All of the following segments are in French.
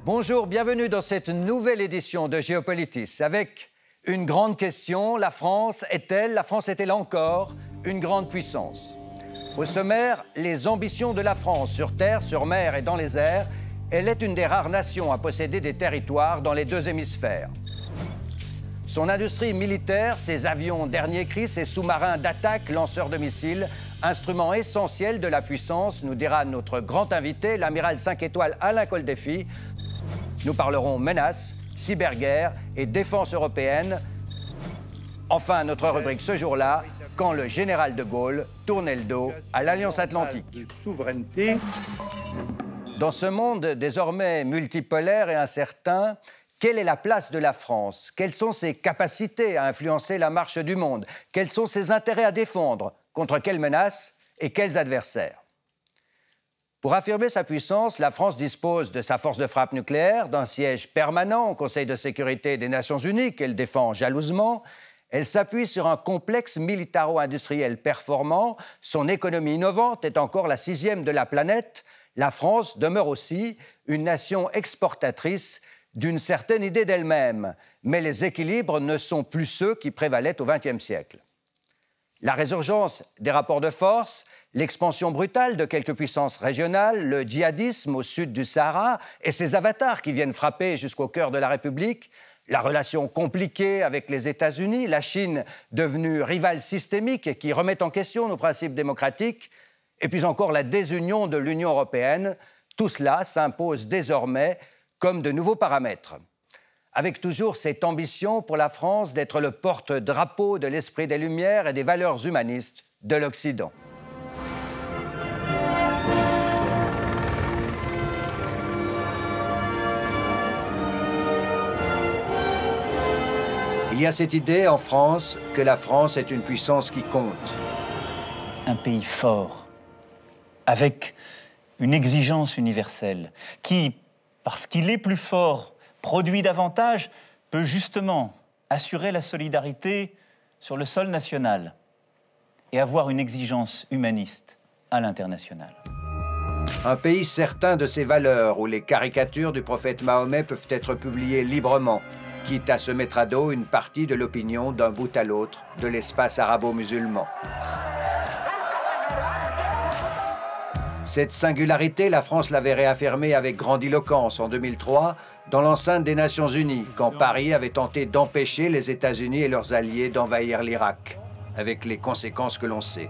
Bonjour, bienvenue dans cette nouvelle édition de Géopolitis. Avec une grande question, la France est-elle encore une grande puissance? Au sommaire, les ambitions de la France sur terre, sur mer et dans les airs. Elle est une des rares nations à posséder des territoires dans les deux hémisphères. Son industrie militaire, ses avions dernier cri, ses sous-marins d'attaque, lanceurs de missiles, instruments essentiels de la puissance, nous dira notre grand invité, l'amiral 5 étoiles Alain Coldefy. Nous parlerons menaces, cyberguerre et défense européenne. Enfin, notre rubrique ce jour-là, quand le général de Gaulle tournait le dos à l'Alliance Atlantique. Dans ce monde désormais multipolaire et incertain, quelle est la place de la France? Quelles sont ses capacités à influencer la marche du monde? Quels sont ses intérêts à défendre? Contre quelles menaces et quels adversaires? Pour affirmer sa puissance, la France dispose de sa force de frappe nucléaire, d'un siège permanent au Conseil de sécurité des Nations Unies qu'elle défend jalousement. Elle s'appuie sur un complexe militaro-industriel performant. Son économie innovante est encore la 6e de la planète. La France demeure aussi une nation exportatrice d'une certaine idée d'elle-même. Mais les équilibres ne sont plus ceux qui prévalaient au XXe siècle. La résurgence des rapports de force, l'expansion brutale de quelques puissances régionales, le djihadisme au sud du Sahara et ses avatars qui viennent frapper jusqu'au cœur de la République, la relation compliquée avec les États-Unis, la Chine devenue rivale systémique et qui remet en question nos principes démocratiques, et puis encore la désunion de l'Union européenne, tout cela s'impose désormais comme de nouveaux paramètres. Avec toujours cette ambition pour la France d'être le porte-drapeau de l'esprit des Lumières et des valeurs humanistes de l'Occident. Il y a cette idée en France que la France est une puissance qui compte. Un pays fort, avec une exigence universelle, qui, parce qu'il est plus fort, produit davantage, peut justement assurer la solidarité sur le sol national et avoir une exigence humaniste à l'international. Un pays certain de ses valeurs, où les caricatures du prophète Mahomet peuvent être publiées librement, quitte à se mettre à dos une partie de l'opinion d'un bout à l'autre de l'espace arabo-musulman. Cette singularité, la France l'avait réaffirmée avec grandiloquence en 2003 dans l'enceinte des Nations Unies, quand Paris avait tenté d'empêcher les États-Unis et leurs alliés d'envahir l'Irak, avec les conséquences que l'on sait.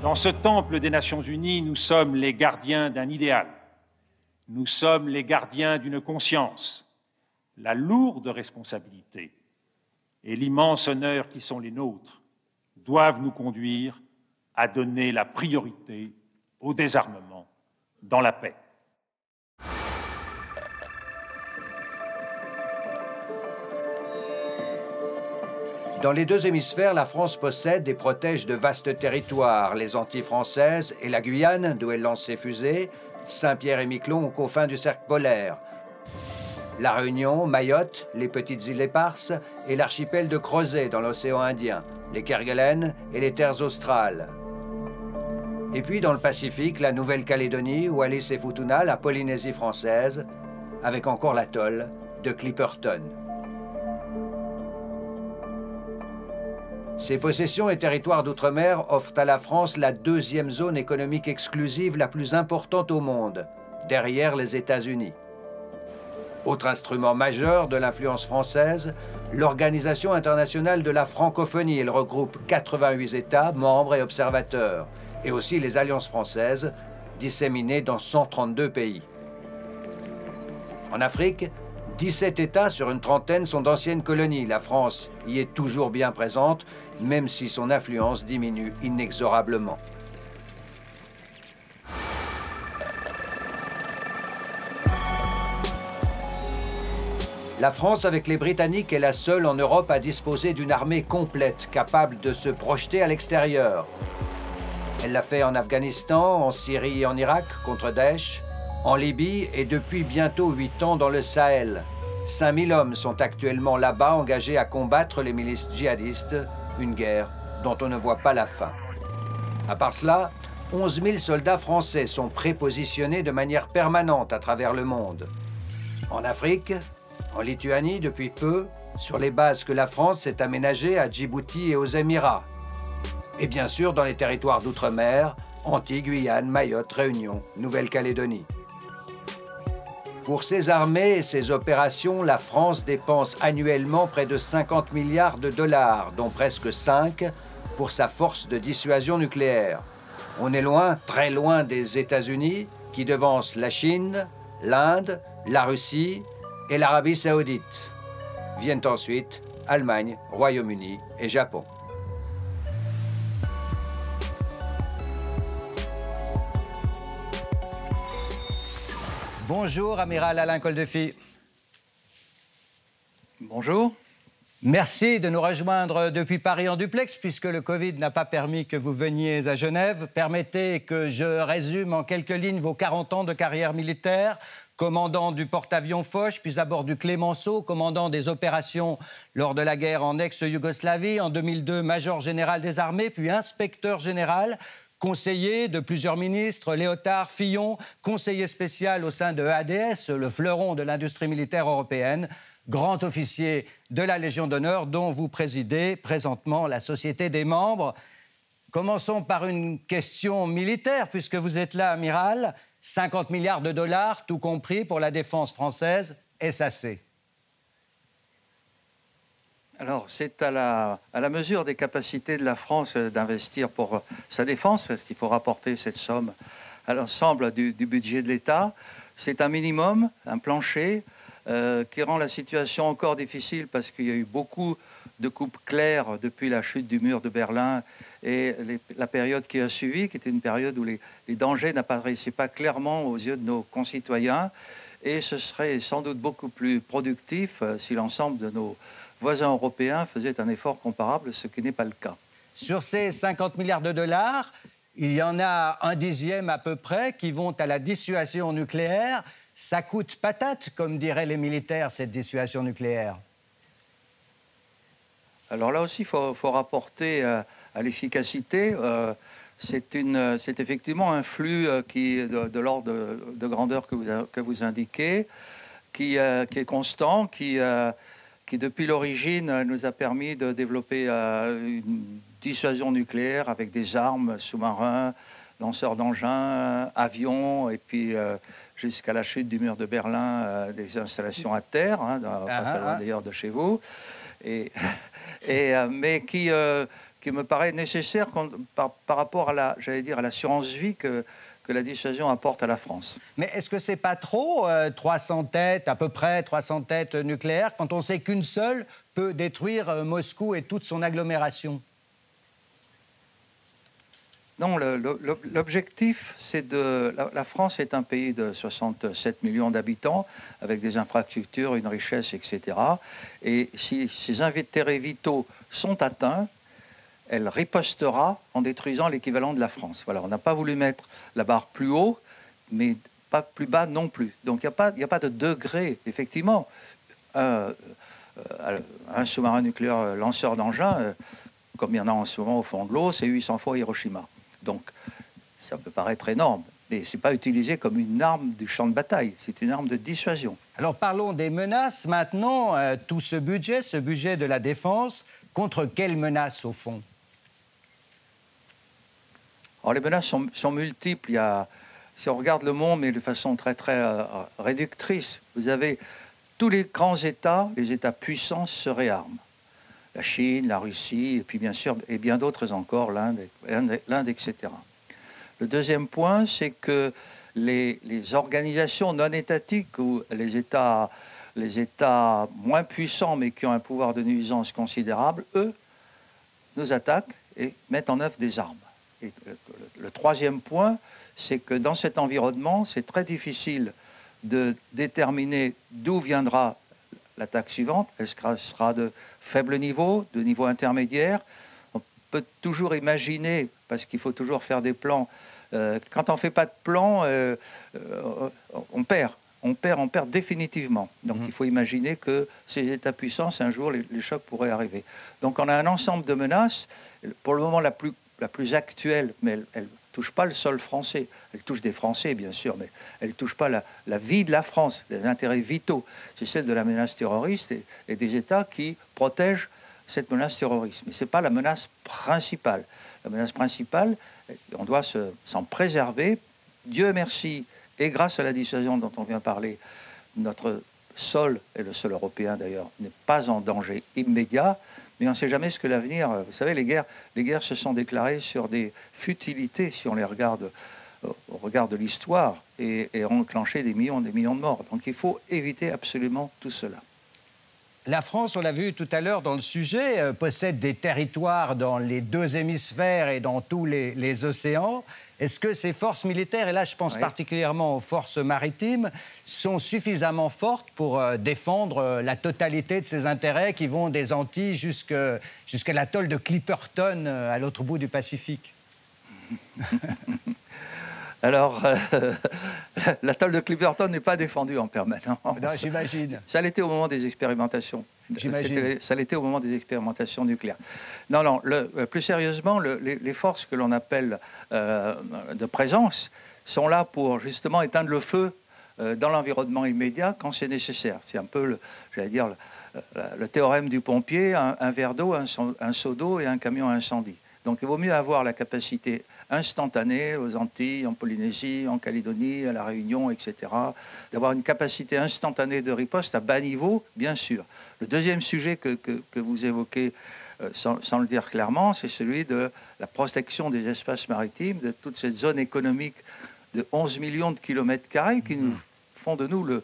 Dans ce temple des Nations Unies, nous sommes les gardiens d'un idéal. Nous sommes les gardiens d'une conscience. La lourde responsabilité et l'immense honneur qui sont les nôtres doivent nous conduire à donner la priorité au désarmement dans la paix. Dans les deux hémisphères, la France possède et protège de vastes territoires, les Antilles françaises et la Guyane, d'où elle lance ses fusées, Saint-Pierre-et-Miquelon aux confins du cercle polaire, La Réunion, Mayotte, les petites îles éparses et l'archipel de Crozet dans l'océan Indien, les Kerguelen et les terres australes. Et puis dans le Pacifique, la Nouvelle-Calédonie, Wallis et Futuna, la Polynésie française, avec encore l'atoll de Clipperton. Ces possessions et territoires d'outre-mer offrent à la France la deuxième zone économique exclusive la plus importante au monde, derrière les États-Unis. Autre instrument majeur de l'influence française, l'Organisation internationale de la francophonie. Elle regroupe 88 États, membres et observateurs, et aussi les alliances françaises, disséminées dans 132 pays. En Afrique, 17 États sur une trentaine sont d'anciennes colonies. La France y est toujours bien présente, même si son influence diminue inexorablement. La France, avec les Britanniques, est la seule en Europe à disposer d'une armée complète, capable de se projeter à l'extérieur. Elle l'a fait en Afghanistan, en Syrie et en Irak contre Daesh, en Libye et depuis bientôt 8 ans dans le Sahel. 5000 hommes sont actuellement là-bas engagés à combattre les milices djihadistes, une guerre dont on ne voit pas la fin. À part cela, 11 000 soldats français sont prépositionnés de manière permanente à travers le monde. En Afrique, en Lituanie depuis peu, sur les bases que la France s'est aménagée à Djibouti et aux Émirats. Et bien sûr dans les territoires d'outre-mer, Antilles, Guyane, Mayotte, Réunion, Nouvelle-Calédonie. Pour ces armées et ces opérations, la France dépense annuellement près de 50 milliards de dollars, dont presque 5 pour sa force de dissuasion nucléaire. On est loin, très loin des États-Unis, qui devancent la Chine, l'Inde, la Russie et l'Arabie saoudite. Viennent ensuite Allemagne, Royaume-Uni et Japon. Bonjour, amiral Alain Koldefy. Bonjour. Merci de nous rejoindre depuis Paris en duplex, puisque le Covid n'a pas permis que vous veniez à Genève. Permettez que je résume en quelques lignes vos 40 ans de carrière militaire. Commandant du porte-avions Foch, puis à bord du Clémenceau, commandant des opérations lors de la guerre en ex-Yougoslavie. En 2002, major général des armées, puis inspecteur général. Conseiller de plusieurs ministres, Léotard, Fillon, conseiller spécial au sein de EADS, le fleuron de l'industrie militaire européenne, grand officier de la Légion d'honneur dont vous présidez présentement la Société des membres. Commençons par une question militaire, puisque vous êtes là, amiral. 50 milliards de dollars, tout compris, pour la défense française. Est-ce assez ? Alors, c'est à la mesure des capacités de la France d'investir pour sa défense. Est-ce qu'il faut rapporter cette somme à l'ensemble du budget de l'État? C'est un minimum, un plancher, qui rend la situation encore difficile parce qu'il y a eu beaucoup de coupes claires depuis la chute du mur de Berlin et la période qui a suivi, qui était une période où les dangers n'apparaissaient pas clairement aux yeux de nos concitoyens. Et ce serait sans doute beaucoup plus productif si l'ensemble de nos voisins européens faisaient un effort comparable, ce qui n'est pas le cas. Sur ces 50 milliards de dollars, il y en a un dixième à peu près qui vont à la dissuasion nucléaire. Ça coûte patate, comme diraient les militaires, cette dissuasion nucléaire. Alors là aussi, il faut rapporter à l'efficacité. C'est effectivement un flux qui est de l'ordre de grandeur que vous indiquez, qui est constant, qui depuis l'origine nous a permis de développer une dissuasion nucléaire avec des armes, sous-marins, lanceurs d'engins, avions, et puis jusqu'à la chute du mur de Berlin, des installations à terre, pas très loin d'ailleurs de chez vous, mais qui me paraît nécessaire par rapport à l'assurance-vie que la dissuasion apporte à la France. Mais est-ce que c'est pas trop, 300 têtes, à peu près 300 têtes nucléaires, quand on sait qu'une seule peut détruire Moscou et toute son agglomération? Non, l'objectif, c'est de... La France est un pays de 67 millions d'habitants, avec des infrastructures, une richesse, etc. Et si ces intérêts vitaux sont atteints, elle ripostera en détruisant l'équivalent de la France. Voilà, on n'a pas voulu mettre la barre plus haut, mais pas plus bas non plus. Donc il n'y a pas de degré. Effectivement, un sous-marin nucléaire lanceur d'engins, comme il y en a en ce moment au fond de l'eau, c'est 800 fois Hiroshima. Donc ça peut paraître énorme, mais ce n'est pas utilisé comme une arme du champ de bataille, c'est une arme de dissuasion. Alors parlons des menaces maintenant. Tout ce budget de la défense, contre quelles menaces au fond? Alors les menaces sont multiples. Si on regarde le monde, mais de façon très réductrice, vous avez tous les grands États, les États puissants se réarment. La Chine, la Russie, et puis bien sûr, et bien d'autres encore, l'Inde, etc. Le deuxième point, c'est que les organisations non étatiques ou les États moins puissants, mais qui ont un pouvoir de nuisance considérable, eux, nous attaquent et mettent en œuvre des armes. Et le troisième point, c'est que dans cet environnement, c'est très difficile de déterminer d'où viendra l'attaque suivante, elle sera de faible niveau, de niveau intermédiaire. On peut toujours imaginer, parce qu'il faut toujours faire des plans, quand on ne fait pas de plan, on perd. On perd définitivement. Donc il faut imaginer que ces États-puissances, un jour, les chocs pourraient arriver. Donc on a un ensemble de menaces. Pour le moment, la plus actuelle, mais elle ne touche pas le sol français. Elle touche des Français, bien sûr, mais elle ne touche pas la vie de la France, les intérêts vitaux. C'est celle de la menace terroriste et des États qui protègent cette menace terroriste. Mais ce n'est pas la menace principale. La menace principale, on doit s'en préserver. Dieu merci. Et grâce à la dissuasion dont on vient parler, notre sol, et le sol européen d'ailleurs, n'est pas en danger immédiat, mais on ne sait jamais ce que l'avenir... Vous savez, les guerres se sont déclarées sur des futilités, si on les regarde au regard de l'histoire, et ont enclenché des millions de morts. Donc il faut éviter absolument tout cela. La France, on l'a vu tout à l'heure dans le sujet, possède des territoires dans les 2 hémisphères et dans tous les océans. Est-ce que ces forces militaires, et là je pense particulièrement aux forces maritimes, sont suffisamment fortes pour défendre la totalité de ces intérêts qui vont des Antilles jusqu'à l'atoll de Clipperton à l'autre bout du Pacifique? Alors, l'atoll de Clipperton n'est pas défendu en permanence. J'imagine. Ça l'était au moment des expérimentations. Ça l'était au moment des expérimentations nucléaires. Non, plus sérieusement, les forces que l'on appelle de présence sont là pour justement éteindre le feu dans l'environnement immédiat quand c'est nécessaire. C'est un peu, le théorème du pompier, un verre d'eau, un seau d'eau et un camion à incendie. Donc il vaut mieux avoir la capacité instantanée aux Antilles, en Polynésie, en Calédonie, à La Réunion, etc., d'avoir une capacité instantanée de riposte à bas niveau, bien sûr. Le deuxième sujet que vous évoquez, sans le dire clairement, c'est celui de la protection des espaces maritimes, de toute cette zone économique de 11 millions de kilomètres carrés qui nous font de nous le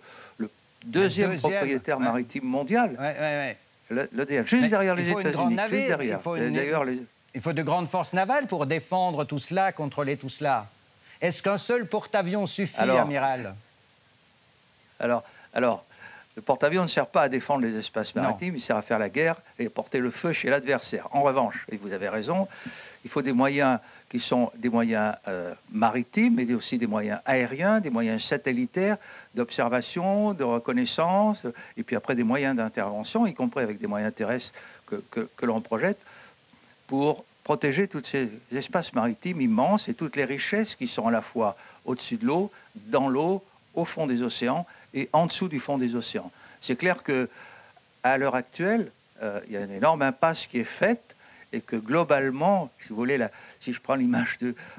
deuxième propriétaire maritime mondial. L'EDF, juste derrière les États-Unis, juste derrière. Il faut de grandes forces navales pour défendre tout cela, contrôler tout cela. Est-ce qu'un seul porte-avions suffit, amiral? Alors, le porte-avions ne sert pas à défendre les espaces maritimes, il sert à faire la guerre et à porter le feu chez l'adversaire. En revanche, et vous avez raison, il faut des moyens qui sont des moyens maritimes, mais aussi des moyens aériens, des moyens satellitaires, d'observation, de reconnaissance, et puis après des moyens d'intervention, y compris avec des moyens terrestres que l'on projette, pour protéger tous ces espaces maritimes immenses et toutes les richesses qui sont à la fois au-dessus de l'eau, dans l'eau, au fond des océans et en dessous du fond des océans. C'est clair qu'à l'heure actuelle, il y a une énorme impasse qui est faite et que globalement, si vous voulez, si je prends l'image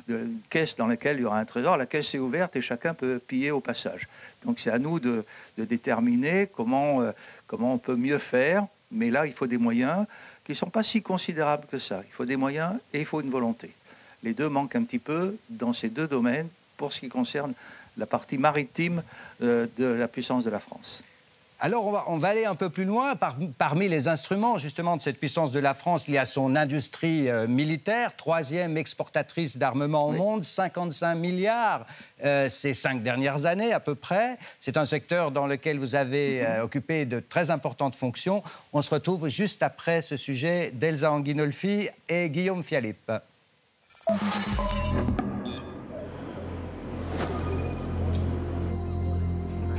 d'une caisse dans laquelle il y aura un trésor, la caisse est ouverte et chacun peut piller au passage. Donc c'est à nous de déterminer comment on peut mieux faire, mais là il faut des moyens qui ne sont pas si considérables que ça. Il faut des moyens et il faut une volonté. Les deux manquent un petit peu dans ces deux domaines pour ce qui concerne la partie maritime de la puissance de la France. Alors, on va aller un peu plus loin. Parmi les instruments, justement, de cette puissance de la France, il y a son industrie militaire, 3e exportatrice d'armement au monde, 55 milliards ces 5 dernières années, à peu près. C'est un secteur dans lequel vous avez occupé de très importantes fonctions. On se retrouve juste après ce sujet d'Elsa Anguinolfi et Guillaume Fialip.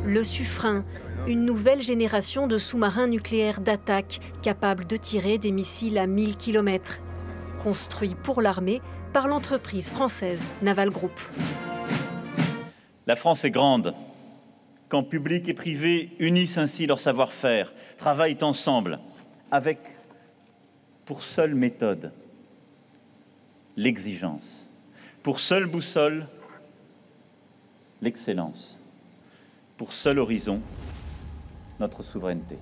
Le Suffren, une nouvelle génération de sous-marins nucléaires d'attaque capables de tirer des missiles à 1000 km. Construit pour l'armée par l'entreprise française Naval Group. La France est grande. Quand public et privé unissent ainsi leur savoir-faire, travaillent ensemble, avec pour seule méthode l'exigence, pour seule boussole l'excellence, pour seul horizon notre souveraineté.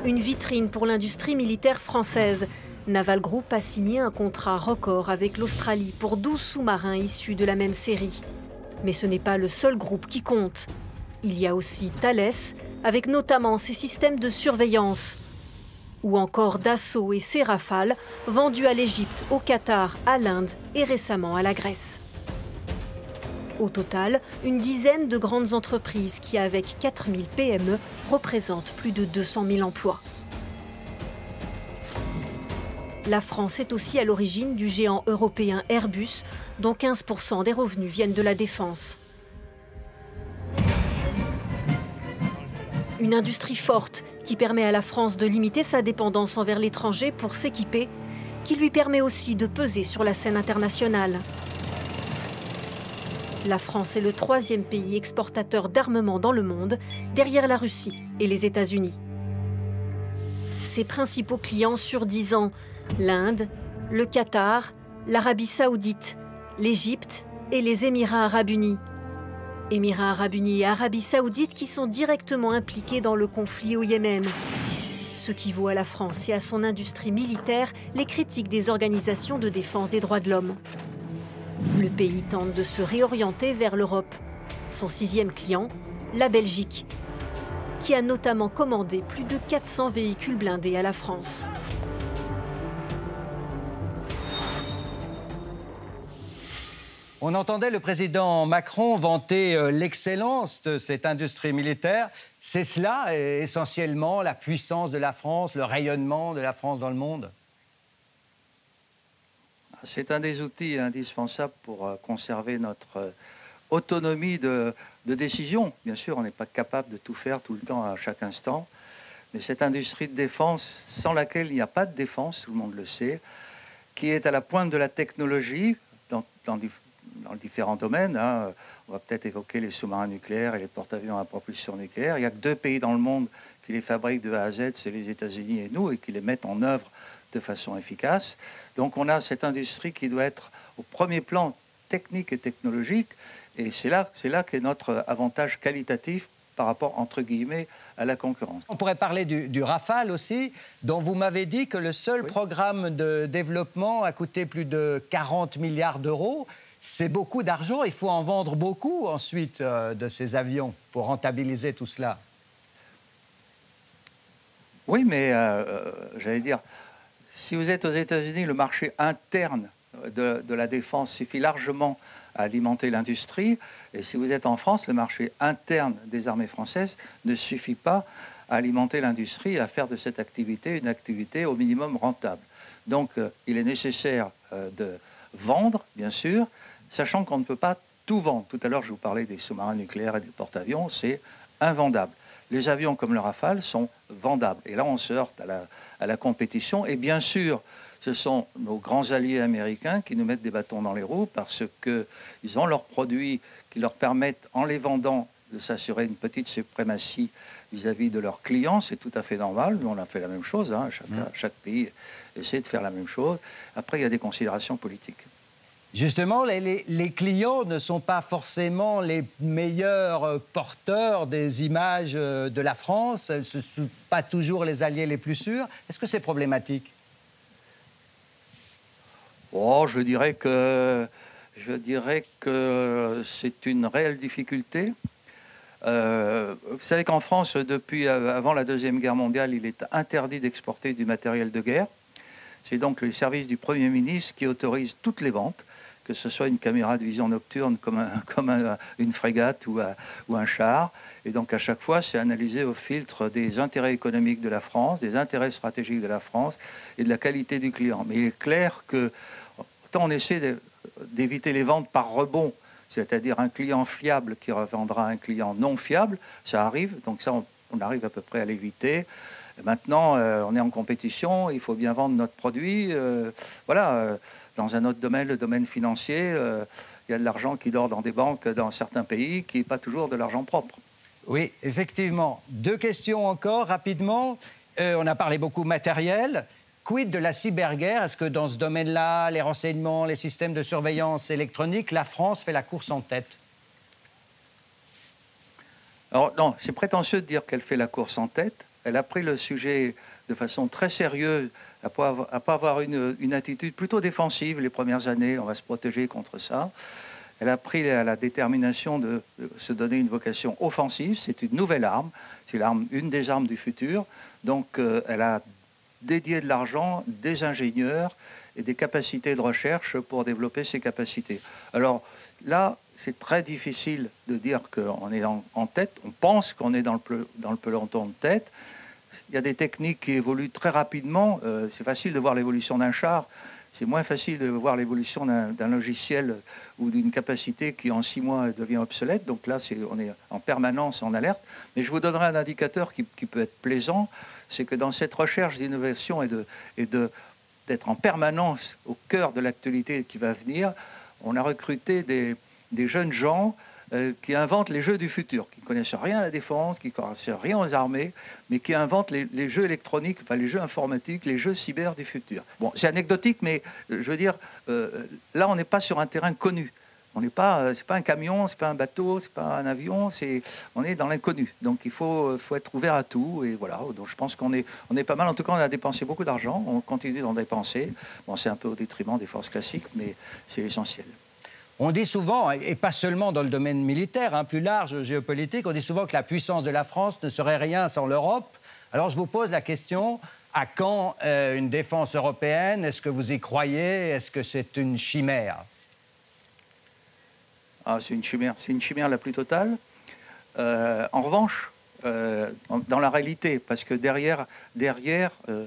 Une vitrine pour l'industrie militaire française. Naval Group a signé un contrat record avec l'Australie pour 12 sous-marins issus de la même série. Mais ce n'est pas le seul groupe qui compte. Il y a aussi Thales, avec notamment ses systèmes de surveillance. Ou encore Dassault et ses Rafales, vendus à l'Égypte, au Qatar, à l'Inde et récemment à la Grèce. Au total, une dizaine de grandes entreprises qui, avec 4000 PME, représentent plus de 200 000 emplois. La France est aussi à l'origine du géant européen Airbus, dont 15% des revenus viennent de la défense. Une industrie forte qui permet à la France de limiter sa dépendance envers l'étranger pour s'équiper, qui lui permet aussi de peser sur la scène internationale. La France est le 3e pays exportateur d'armement dans le monde, derrière la Russie et les États-Unis. Ses principaux clients sur 10 ans, l'Inde, le Qatar, l'Arabie Saoudite, l'Égypte et les Émirats Arabes Unis. Émirats Arabes Unis et Arabie Saoudite qui sont directement impliqués dans le conflit au Yémen. Ce qui vaut à la France et à son industrie militaire les critiques des organisations de défense des droits de l'homme. Le pays tente de se réorienter vers l'Europe. Son 6e client, la Belgique, qui a notamment commandé plus de 400 véhicules blindés à la France. On entendait le président Macron vanter l'excellence de cette industrie militaire. C'est cela, essentiellement, la puissance de la France, le rayonnement de la France dans le monde? C'est un des outils indispensables pour conserver notre autonomie de décision. Bien sûr, on n'est pas capable de tout faire tout le temps, à chaque instant. Mais cette industrie de défense, sans laquelle il n'y a pas de défense, tout le monde le sait, qui est à la pointe de la technologie dans différents domaines. On va peut-être évoquer les sous-marins nucléaires et les porte-avions à propulsion nucléaire. Il n'y a que 2 pays dans le monde qui les fabriquent de A à Z, c'est les États-Unis et nous, et qui les mettent en œuvre de façon efficace. Donc on a cette industrie qui doit être au premier plan technique et technologique, et c'est là qu'est notre avantage qualitatif par rapport, entre guillemets, à la concurrence. On pourrait parler du Rafale aussi, dont vous m'avez dit que le seul programme de développement a coûté plus de 40 milliards d'euros. C'est beaucoup d'argent, il faut en vendre beaucoup ensuite de ces avions pour rentabiliser tout cela. Oui, mais j'allais dire, si vous êtes aux États-Unis, le marché interne de la défense suffit largement à alimenter l'industrie. Et si vous êtes en France, le marché interne des armées françaises ne suffit pas à alimenter l'industrie et à faire de cette activité une activité au minimum rentable. Donc, il est nécessaire de vendre, bien sûr, sachant qu'on ne peut pas tout vendre. Tout à l'heure, je vous parlais des sous-marins nucléaires et des porte-avions, c'est invendable. Les avions comme le Rafale sont vendables. Et là, on se heurte à la compétition. Et bien sûr, ce sont nos grands alliés américains qui nous mettent des bâtons dans les roues parce qu'ils ont leurs produits qui leur permettent, en les vendant, de s'assurer une petite suprématie vis-à-vis de leurs clients. C'est tout à fait normal. Nous, on a fait la même chose. Chaque pays essaie de faire la même chose. Après, il y a des considérations politiques. Justement, les clients ne sont pas forcément les meilleurs porteurs des images de la France. Ce ne sont pas toujours les alliés les plus sûrs. Est-ce que c'est problématique? Oh, je dirais que c'est une réelle difficulté. Vous savez qu'en France, depuis avant la Deuxième Guerre mondiale, il est interdit d'exporter du matériel de guerre. C'est donc le service du Premier ministre qui autorise toutes les ventes, que ce soit une caméra de vision nocturne comme une frégate ou un char. Et donc à chaque fois, c'est analysé au filtre des intérêts économiques de la France, des intérêts stratégiques de la France et de la qualité du client. Mais il est clair que autant on essaie d'éviter les ventes par rebond, c'est-à-dire un client fiable qui revendra un client non fiable, ça arrive, donc ça on arrive à peu près à l'éviter. Maintenant, on est en compétition, il faut bien vendre notre produit. Dans un autre domaine, le domaine financier, il y a de l'argent qui dort dans des banques dans certains pays, qui n'est pas toujours de l'argent propre. Oui, effectivement. 2 questions encore, rapidement. On a parlé beaucoup matériel. Quid de la cyberguerre? Est-ce que dans ce domaine-là, les renseignements, les systèmes de surveillance électronique, la France fait la course en tête? Alors non, c'est prétentieux de dire qu'elle fait la course en tête. Elle a pris le sujet de façon très sérieuse, à ne pas avoir une attitude plutôt défensive les premières années. On va se protéger contre ça. Elle a pris la détermination de se donner une vocation offensive. C'est une nouvelle arme. C'est une des armes du futur. Donc elle a dédié de l'argent, des ingénieurs et des capacités de recherche pour développer ces capacités. Alors là, c'est très difficile de dire qu'on est en tête. On pense qu'on est dans le peloton de tête. Il y a des techniques qui évoluent très rapidement. C'est facile de voir l'évolution d'un char. C'est moins facile de voir l'évolution d'un logiciel ou d'une capacité qui, en 6 mois, devient obsolète. Donc là, on est en permanence en alerte. Mais je vous donnerai un indicateur qui peut être plaisant. C'est que dans cette recherche d'innovation et d'être en permanence au cœur de l'actualité qui va venir, on a recruté des jeunes gens qui inventent les jeux du futur, qui ne connaissent rien à la défense, qui ne connaissent rien aux armées, mais qui inventent les jeux électroniques, enfin les jeux informatiques, les jeux cyber du futur. Bon, c'est anecdotique, mais je veux dire, là, on n'est pas sur un terrain connu. On n'est pas, c'est pas un camion, c'est pas un bateau, c'est pas un avion, on est dans l'inconnu. Donc il faut être ouvert à tout, et voilà. Donc je pense qu'on est pas mal. En tout cas, on a dépensé beaucoup d'argent, on continue d'en dépenser. Bon, c'est un peu au détriment des forces classiques, mais c'est essentiel. On dit souvent, et pas seulement dans le domaine militaire, plus large, géopolitique, on dit souvent que la puissance de la France ne serait rien sans l'Europe. Alors je vous pose la question, à quand une défense européenne? Est-ce que vous y croyez? Est-ce que c'est une chimère? Ah, c'est une chimère la plus totale. En revanche, dans la réalité, parce que derrière je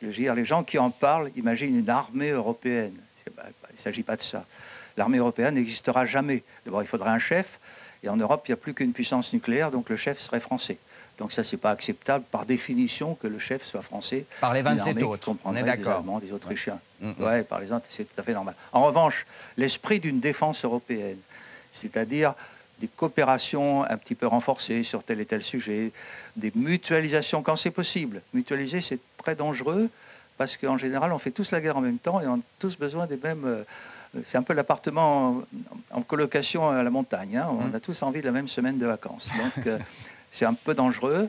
veux dire, les gens qui en parlent imaginent une armée européenne. Il ne s'agit pas de ça. L'armée européenne n'existera jamais. D'abord, il faudrait un chef, et en Europe, il n'y a plus qu'une puissance nucléaire, donc le chef serait français. Donc ça, c'est pas acceptable par définition que le chef soit français. Par les 27 autres, on est d'accord. Des Allemands, des Autrichiens. Ouais, par les autres, c'est tout à fait normal. En revanche, l'esprit d'une défense européenne, c'est-à-dire des coopérations un petit peu renforcées sur tel et tel sujet, des mutualisations quand c'est possible. Mutualiser, c'est très dangereux, parce qu'en général, on fait tous la guerre en même temps et on a tous besoin des mêmes... C'est un peu l'appartement en colocation à la montagne. Hein. On a tous envie de la même semaine de vacances. Donc, c'est un peu dangereux.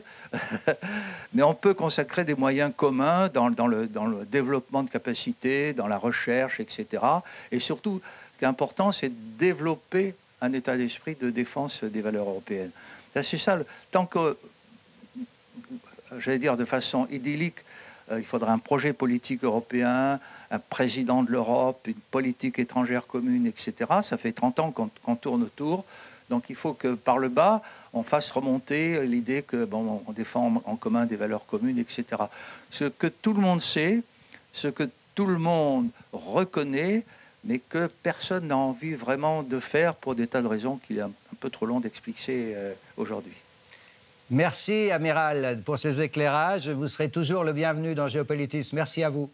Mais on peut consacrer des moyens communs dans le développement de capacités, dans la recherche, etc. Et surtout, ce qui est important, c'est de développer un état d'esprit de défense des valeurs européennes. C'est ça. Tant que, j'allais dire de façon idyllique, il faudrait un projet politique européen, un président de l'Europe, une politique étrangère commune, etc. Ça fait 30 ans qu'on tourne autour. Donc il faut que par le bas, on fasse remonter l'idée que bon, on défend en commun des valeurs communes, etc. Ce que tout le monde sait, ce que tout le monde reconnaît, mais que personne n'a envie vraiment de faire pour des tas de raisons qu'il est un peu trop long d'expliquer aujourd'hui. Merci, Amiral, pour ces éclairages. Vous serez toujours le bienvenu dans Géopolitis. Merci à vous.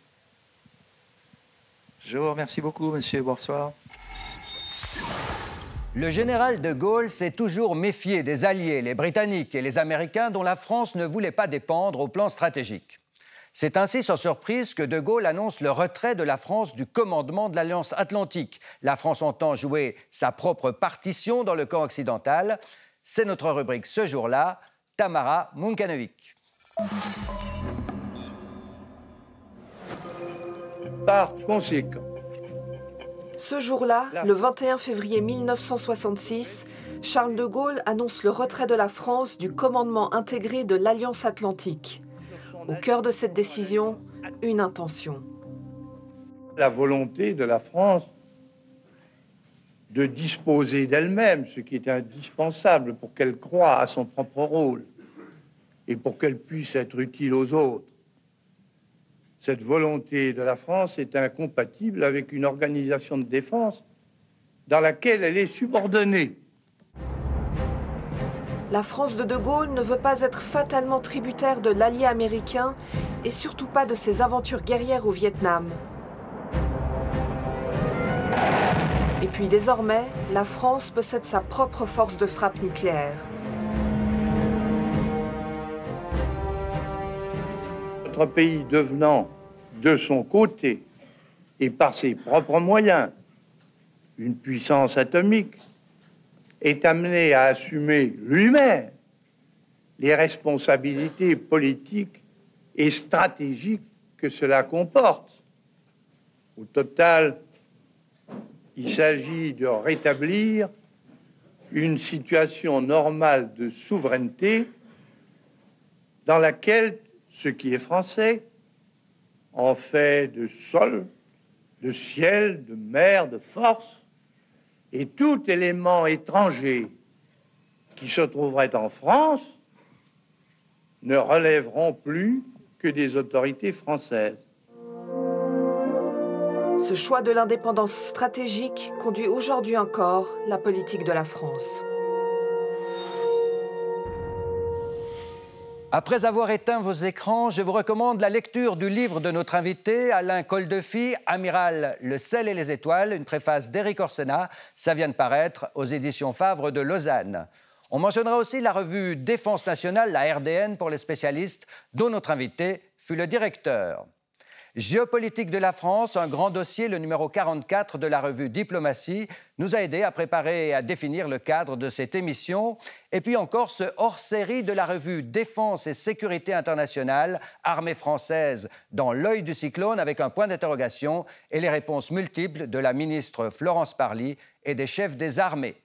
Je vous remercie beaucoup, monsieur. Bonsoir. Le général de Gaulle s'est toujours méfié des alliés, les Britanniques et les Américains, dont la France ne voulait pas dépendre au plan stratégique. C'est ainsi sans surprise que de Gaulle annonce le retrait de la France du commandement de l'Alliance Atlantique. La France entend jouer sa propre partition dans le camp occidental. C'est notre rubrique ce jour-là. Tamara Munkanovic. Par conséquent, ce jour-là, le 21 février 1966, Charles de Gaulle annonce le retrait de la France du commandement intégré de l'Alliance Atlantique. Au cœur de cette décision, une intention. La volonté de la France de disposer d'elle-même, ce qui est indispensable pour qu'elle croie à son propre rôle et pour qu'elle puisse être utile aux autres. Cette volonté de la France est incompatible avec une organisation de défense dans laquelle elle est subordonnée. La France de Gaulle ne veut pas être fatalement tributaire de l'allié américain et surtout pas de ses aventures guerrières au Vietnam. Et puis désormais, la France possède sa propre force de frappe nucléaire. Notre pays devenant de son côté et par ses propres moyens une puissance atomique est amené à assumer lui-même les responsabilités politiques et stratégiques que cela comporte. Au total, il s'agit de rétablir une situation normale de souveraineté dans laquelle ce qui est français en fait de sol, de ciel, de mer, de force, Et tout élément étranger qui se trouverait en France ne relèveront plus que des autorités françaises. Ce choix de l'indépendance stratégique conduit aujourd'hui encore la politique de la France. Après avoir éteint vos écrans, je vous recommande la lecture du livre de notre invité, Alain Coldefy, Amiral, le sel et les étoiles, une préface d'Éric Orsena. Ça vient de paraître aux éditions Favre de Lausanne. On mentionnera aussi la revue Défense nationale, la RDN pour les spécialistes, dont notre invité fut le directeur. Géopolitique de la France, un grand dossier, le numéro 44 de la revue Diplomatie, nous a aidé à préparer et à définir le cadre de cette émission. Et puis encore ce hors-série de la revue Défense et sécurité internationale, armée française dans l'œil du cyclone, avec un point d'interrogation et les réponses multiples de la ministre Florence Parly et des chefs des armées.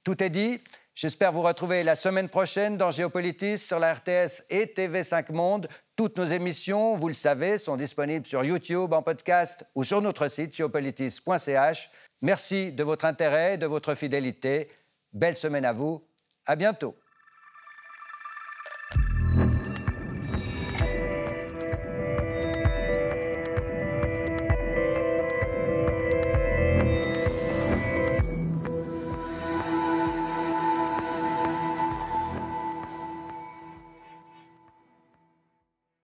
Tout est dit. J'espère vous retrouver la semaine prochaine dans Géopolitis sur la RTS et TV5 Monde. Toutes nos émissions, vous le savez, sont disponibles sur YouTube, en podcast ou sur notre site geopolitis.ch. Merci de votre intérêt et de votre fidélité. Belle semaine à vous. À bientôt.